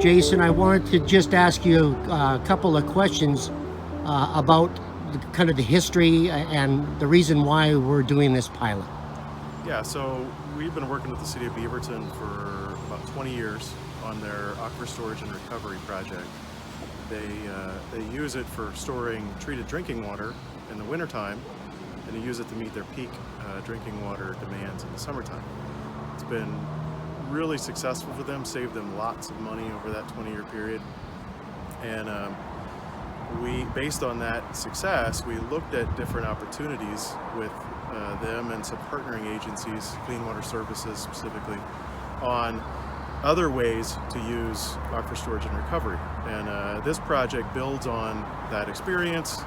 Jason, I wanted to just ask you a couple of questions about kind of the history and the reason why we're doing this pilot. Yeah, so we've been working with the City of Beaverton for about 20 years on their aquifer storage and recovery project. They use it for storing treated drinking water in the wintertime, and they use it to meet their peak drinking water demands in the summertime. It's been really successful for them, saved them lots of money over that 20-year period. And based on that success, we looked at different opportunities with them and some partnering agencies, Clean Water Services specifically, on other ways to use aquifer storage and recovery. And this project builds on that experience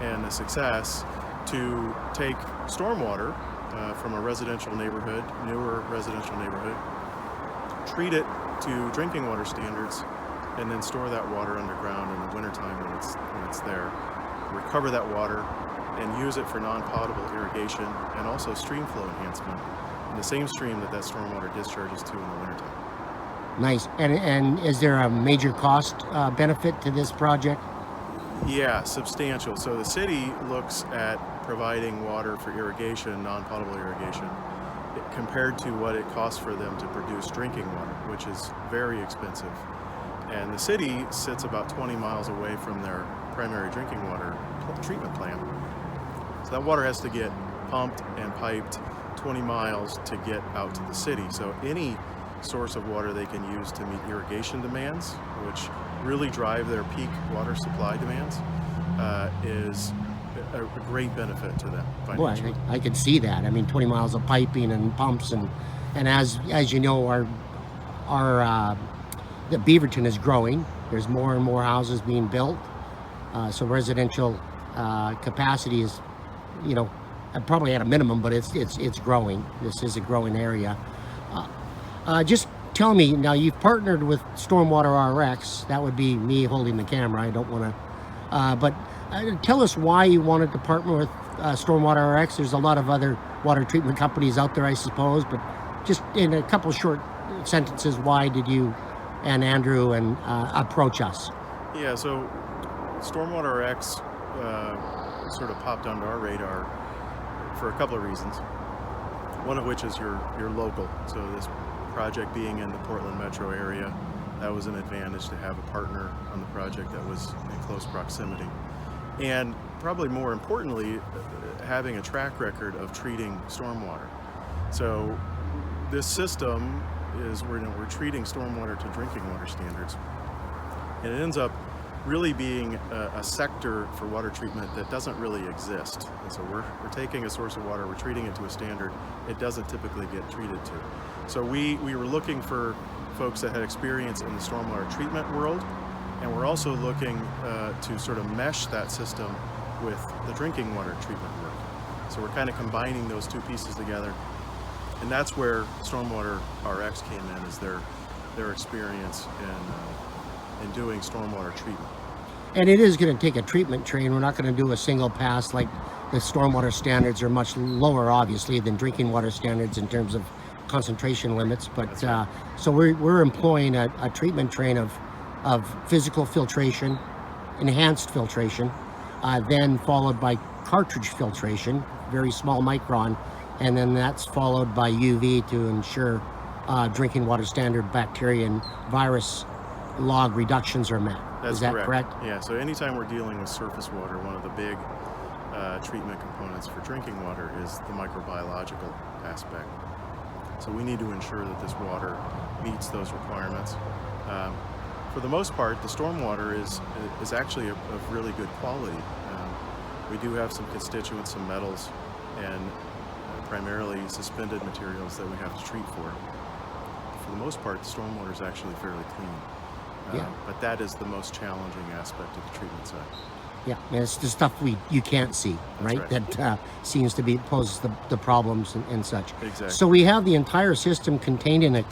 and the success to take stormwater from a residential neighborhood, newer residential neighborhood, treat it to drinking water standards, and then store that water underground in the wintertime when it's there. Recover that water and use it for non-potable irrigation and also stream flow enhancement in the same stream that stormwater discharges to in the wintertime. Nice. And is there a major cost benefit to this project? Yeah, substantial. So the city looks at providing water for irrigation, non-potable irrigation, compared to what it costs for them to produce drinking water, which is very expensive. And the city sits about 20 miles away from their primary drinking water treatment plant. So that water has to get pumped and piped 20 miles to get out to the city. So any source of water they can use to meet irrigation demands, which really drive their peak water supply demands, is a great benefit to them financially. Boy, I could see that. I mean, 20 miles of piping and pumps, and as you know, the Beaverton is growing. There's more and more houses being built, so residential capacity is, you know, probably at a minimum, but it's growing. This is a growing area. Just tell me now, you've partnered with StormwateRx. That would be me holding the camera. I don't want to, but tell us why you wanted to partner with StormwateRx. There's a lot of other water treatment companies out there, I suppose, but just in a couple short sentences, why did you and Andrew approach us? Yeah, so StormwateRx sort of popped onto our radar for a couple of reasons. One of which is you're local. So this project being in the Portland metro area, that was an advantage to have a partner on the project that was in close proximity. And probably more importantly, having a track record of treating stormwater. So this system is we're treating stormwater to drinking water standards, and it ends up really being a sector for water treatment that doesn't really exist. And so we're taking a source of water, we're treating it to a standard it doesn't typically get treated to. So we were looking for folks that had experience in the stormwater treatment world, and we're also looking to sort of mesh that system with the drinking water treatment work. So we're kind of combining those two pieces together. And that's where StormwateRx came in, is their experience in doing stormwater treatment. And it is going to take a treatment train. We're not going to do a single pass. Like, the stormwater standards are much lower, obviously, than drinking water standards in terms of concentration limits. But right. So we're employing a treatment train of physical filtration, enhanced filtration, then followed by cartridge filtration, very small micron, and then that's followed by UV to ensure drinking water standard bacteria and virus log reductions are met. That's Is that correct? Yeah, so anytime we're dealing with surface water, one of the big treatment components for drinking water is the microbiological aspect. So we need to ensure that this water meets those requirements. For the most part, the stormwater is actually of really good quality. We do have some constituents, some metals, and primarily suspended materials that we have to treat for. For the most part, the stormwater is actually fairly clean. Yeah. But that is the most challenging aspect of the treatment side. Yeah, and it's the stuff you can't see, right? That seems to poses the problems and such. Exactly. So we have the entire system contained in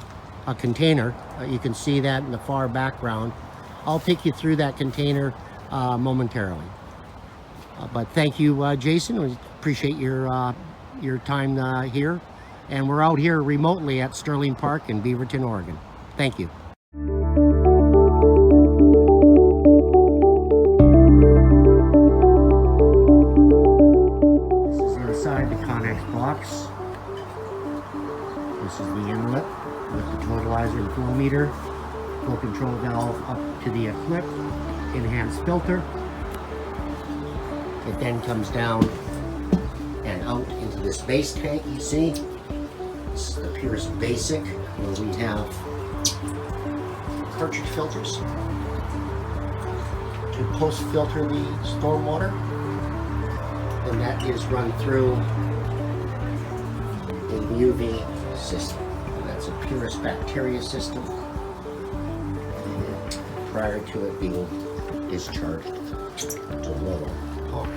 a container. You can see that in the far background. I'll take you through that container momentarily. But thank you, Jason. We appreciate your time here. And we're out here remotely at Sterling Park in Beaverton, Oregon. Thank you. This is the inlet with the totalizer and flow meter. Flow control valve up to the clip. Enhanced filter. It then comes down and out into this base tank you see. This is the purest basic, where we have cartridge filters to post filter the stormwater, and that is run through a UV system, and that's a purest bacteria system prior to it being discharged to lower pump.